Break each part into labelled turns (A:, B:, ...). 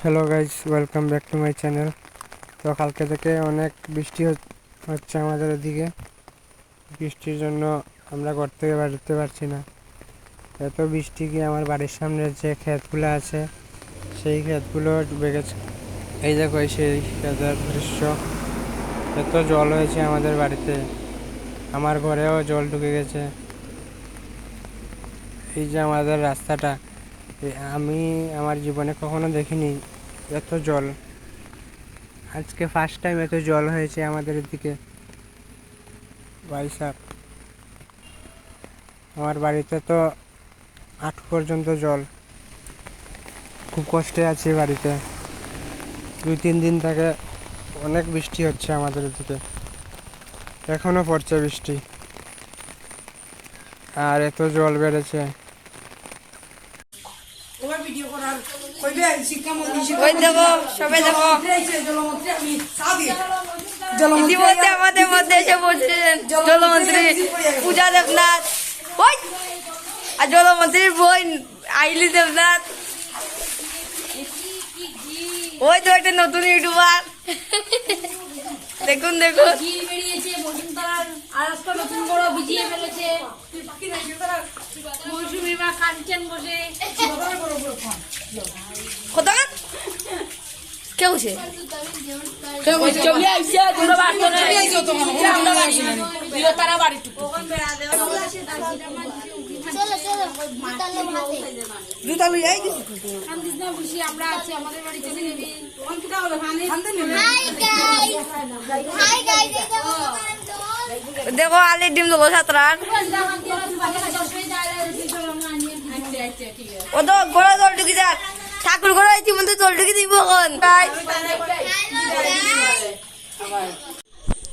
A: Hello guys, welcome back to my channel. তো কালকে থেকে অনেক বৃষ্টি হচ্ছে আমাদের এদিকে। বৃষ্টির জন্য আমরা ঘর থেকে বেরোতে পারছি না। এত বৃষ্টি কি আমার বাড়ির সামনে যে ক্ষেতগুলো আছে সেই ক্ষেতগুলো ডুবে গেছে। এই দেখো সেই ক্ষেতের দৃশ্য। এত জল হয়েছে আমাদের বাড়িতে, আমার ঘরেও জল ঢুকে গেছে। এই যে আমাদের রাস্তাটা, আমি আমার জীবনে কখনো দেখিনি এত জল। আজকে ফার্স্ট টাইম এত জল হয়েছে আমাদের এদিকে। ভাই আমার বাড়িতে তো 8 পর্যন্ত জল। খুব কষ্টে আছি বাড়িতে। 2-3 দিন থেকে অনেক বৃষ্টি হচ্ছে আমাদের এদিকে, এখনো পড়ছে বৃষ্টি, আর এত জল বেড়েছে।
B: ইতিমধ্যে আমাদের মধ্যে এসে পৌঁছেছেন জলমন্ত্রী পূজা দেবনাথ আর জলমন্ত্রীর বোন আইলি দেবনাথ। ওই তো একটা নতুন ইউটিউবার, দেখুন দেখুন
C: বেরিয়েছে বসুন্ধরার আর একটা নতুন বড় ভিজিয়ে ফেলেছে। মৌসুমী মা কাঁদছেন বসে।
B: কোথাকার কেউ সে
C: আমরা আছি আমাদের বাড়ি চলে যাবি।
B: দেখো আলির ডিম দেবো সাঁতরার। ও তো ঘোড়া জল ঢুকি যাক, ঠাকুর ঘোড়া ইতিমধ্যে জল ঢুকি দিব।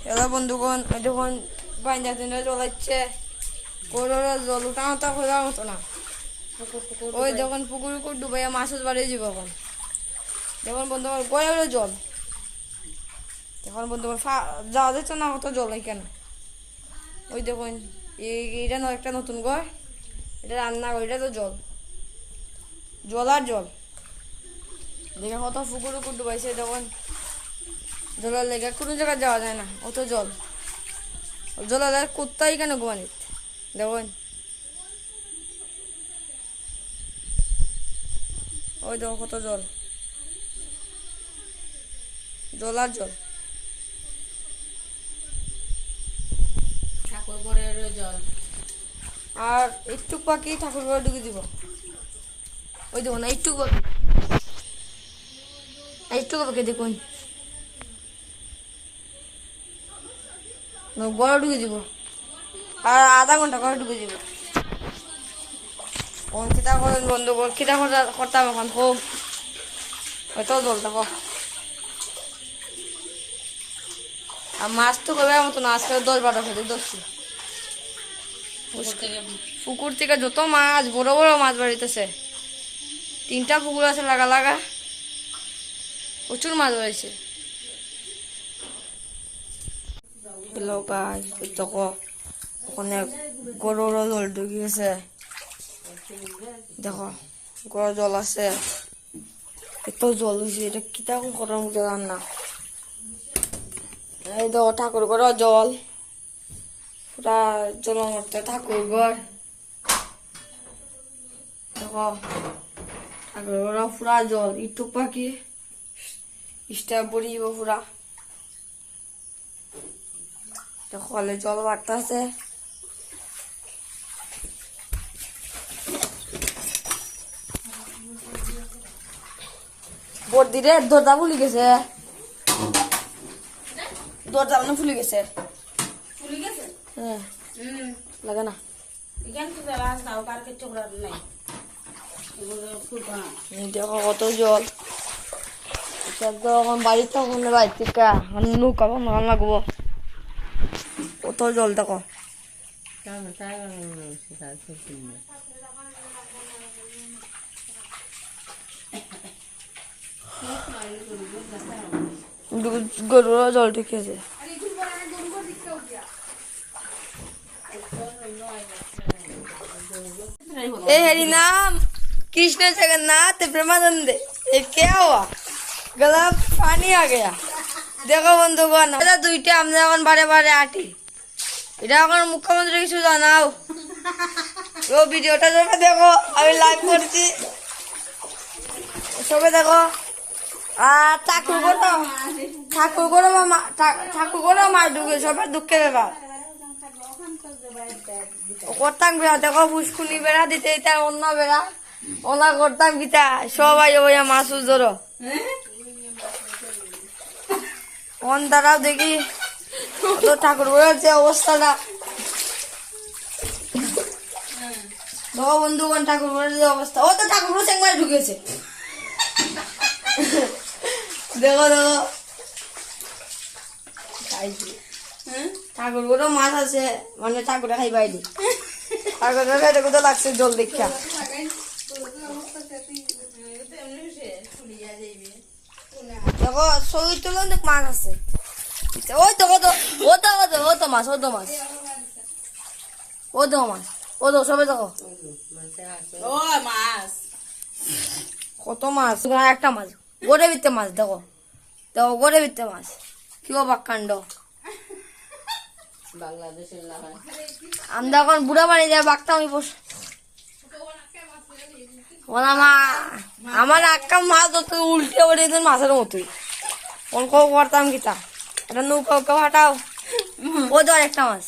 B: হ্যালো বন্ধুগণ, যখন বাইন্দা তিনটা জ্বলাচ্ছে জল উঠানো খোঁজার মতো না। ওই যখন পুকুর ডুবাইয়া মাছের বাড়ি যাব, এখন যখন বন্ধু গড়ে জল, এখন বন্ধু যাওয়া যাচ্ছে না, অত জল কেন। ওই দেখুন এইটা একটা নতুন ঘর, এটা রান্নাঘর, এটা তো জল জল আর জল। দেখে কত পুকুর ডুবাইছে, যখন জলের লেগে কোনো জায়গায় যাওয়া যায় না, অত জল। জলের লেগে কুত্তাই কেন ঘুমানিত দেখুন। ওই দেখো কত জল, জল আর জল।
C: ঠাকুর ঘরের জল
B: আর একটু পাখি ঠাকুর ঘরে ঢুকে দিব। ওই দেখুন একটু পাখি, একটু পাখি দেখুন ঘরে ঢুকে দিব, আর আধা ঘন্টা ঘরে ঢুকে দিব। কোন খিতা করেন বন্ধু, খিতা করতাম এখন খুব হয়তো জল থাকো। আর মাছ তো করবে মতো না, আজকে 10-12 খেতে ধরছি। পুকুর থেকে যত মাছ, বড় বড় মাছ বাড়িতেছে। 3টা পুকুর আছে লাগা লাগা, প্রচুর মাছ বাড়িছে। হ্যালো গাইস, দেখো ওখানে গরুর জল ঢুকে গেছে। দেখো গরুর জল আছে, এত জল হয়েছে, এটা কি তখন করার মতো রান্না। এই দেখো ঠাকুর ঘর জল, পুরা জলের মধ্যে ঠাকুর ঘর। দেখো ঠাকুর ঘর পুরা জল, একটু পাখি স্টাফ পড়িব পুরা। কলে জল বাড়তেছে। বর্দিরে দরজা ফুলি গেছে, দরজা মানে ফুলি গেছে। হ্যাঁ লাগে না, দেখো কত জল। এখন বাড়িতে বাড়ি থেকে নৌকা বানানো লাগবো, কত জল দেখো। গরুর জল ঢুকেছে। এই হরি নাম কৃষ্ণ জগন্নাথ প্রেমানন্দে। ये क्या हुआ गला पानी आ गया देखो বন্ধুগণ এটা দুইটা আমরা এখন বারে বারে আটি এটা এখন মুখ্যমন্ত্রী কিছু জানাও ও ভিডিওটা সবাই দেখো আমি লাইভ করছি সবাই দেখো আর ঠাকুর মাছ ঢুকে সবার দুঃখের ব্যাপার করতাম বেড়া দেখো ফুসকুনি বেড়া দিতে তার অন্য বেড়া ওনা করতাম পিতা সবাই ওই মাছ ধরো অন দাঁড়াও দেখি তো ঠাকুর যে অবস্থাটা দেখো বন্ধুগণ ঠাকুর যে অবস্থা ও তো ঠাকুর চেঙ্গায় ঢুকেছে দেখো দেখো ঠাকুর মাছ আছে মানে ঠাকুরে খাই বাইরে ঠাকুরের খাইতে কোথাও লাগছে জল দেখা দেখো শরীর তুলে অনেক মাছ আছে ওই তো ও তো মাছ সবাই দেখো কত মাছ একটা মাছ গড়ে ভিত্তে মাছ দেখো দেখো গড়ে ভিত্তে মাছ কি অবাকাণ্ড আমরা এখন বুড়া বাড়ি যাই বাঘটা আমি আমার একটা মাছ উল্টে ওঠে মাছের মতোই অল্প করতাম কিতা একটা নৌকা উকা ফাটাও ও ধর একটা মাছ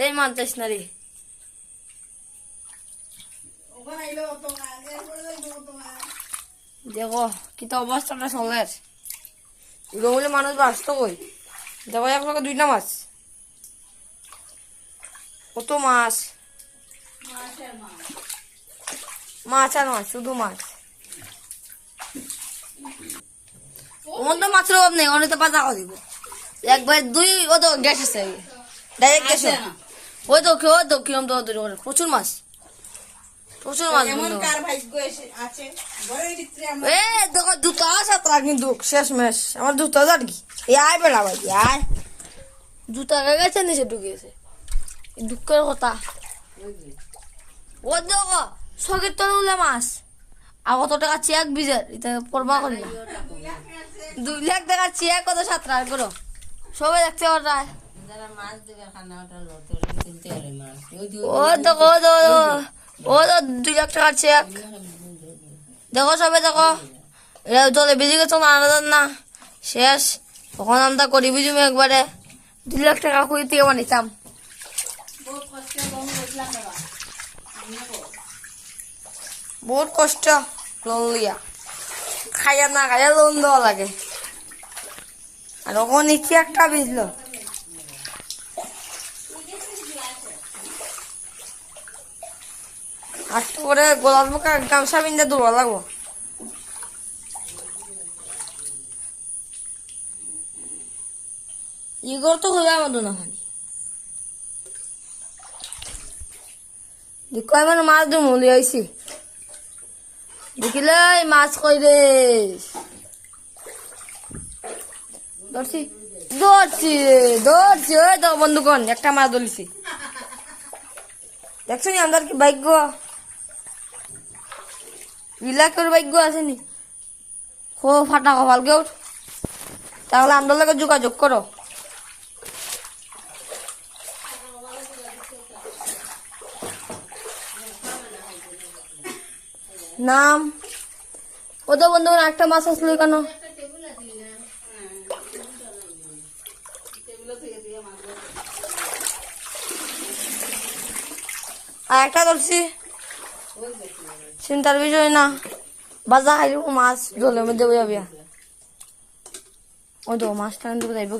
B: এই মাছ যাস না রে দেখো কিতা অবস্থাটা সঙ্গের এগুলো মানুষ বাঁচত কই দেখো এক লগে দুইটা মাছ কত মাছ মাছ আর মাছ শুধু মাছ ওর তো মাছের অভাব নেই অনেক তো পাতা দিব একবার দুই ও তো গ্যাস আছে ডাইরেক্ট গ্যাস ওই তো কিরম তো প্রচুর মাছ এ দেখো জুতা সাতরা কিন্তু শেষ মেশ আমার জুতা যার কি আয় বেড়া ভাই আয় জুতা গেছে নিচে ঢুকিয়েছে দুঃখের কথা ও দেখো শখের তো উলে মাছ আর কত টাকা চেক বিজের এটা পড়বা করি না 2 লাখ টাকা চেক কত সাতরা করো সবাই দেখতে ওরা ও দেখো ও তো 2 লাখ টাকা চেক দেখো সবাই দেখো এটা জলে বেজে গেছে না শেষ তখন আমরা করি বুঝুমি একবারে 2 লাখ টাকা কুড়ি থেকে বানিতাম বহুত কষ্ট লোন লিয়া খাইয়া না খাইয়া লোন দেওয়া লাগে আর ওখানে কি একটা বুঝলো আটটা করে গোলাপ বোকা গামছা বিন্দে দৌড়া লাগবো ইগর তো হয়ে আমাদের না খানি দেখো আমার মাছ দিয়ে মলি আইছি দেখিলে মাছ কই রে ধরছি ওই তো বন্ধুগণ একটা মাছ ধরছি দেখছো নি আমাদের কি ভাগ্য ইলাকার ভাগ্য আসেনি খো ফাটা কপাল কেউ তাহলে আমাদের লোকে যোগাযোগ করো নাম ও তো বন্ধুগণ একটা মাছ আসলো কেন আর একটা ধরছি চিন্তার বিষয় না বাজা খাইলে মাছ জলের মধ্যে যাবে ওই তো মাছটা কিন্তু যাইব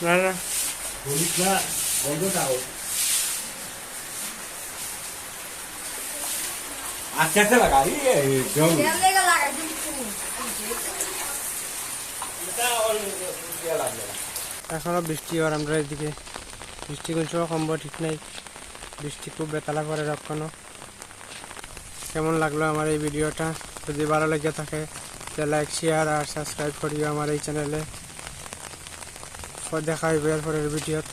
A: না না
D: আস্তে আস্তে লাগা
B: তেল লেগে লাগাইছি
A: এখনো বৃষ্টি আর আমরা এদিকে বৃষ্টি কোন সময় কমবো ঠিক নাই, বৃষ্টি খুব বেতালা করে এখনো। কেমন লাগলো আমার এই ভিডিওটা? যদি ভালো লেগে থাকে তাহলে লাইক শেয়ার আর সাবস্ক্রাইব করিও আমার এই চ্যানেলে। দেখা হইবে এরপরের ভিডিওত।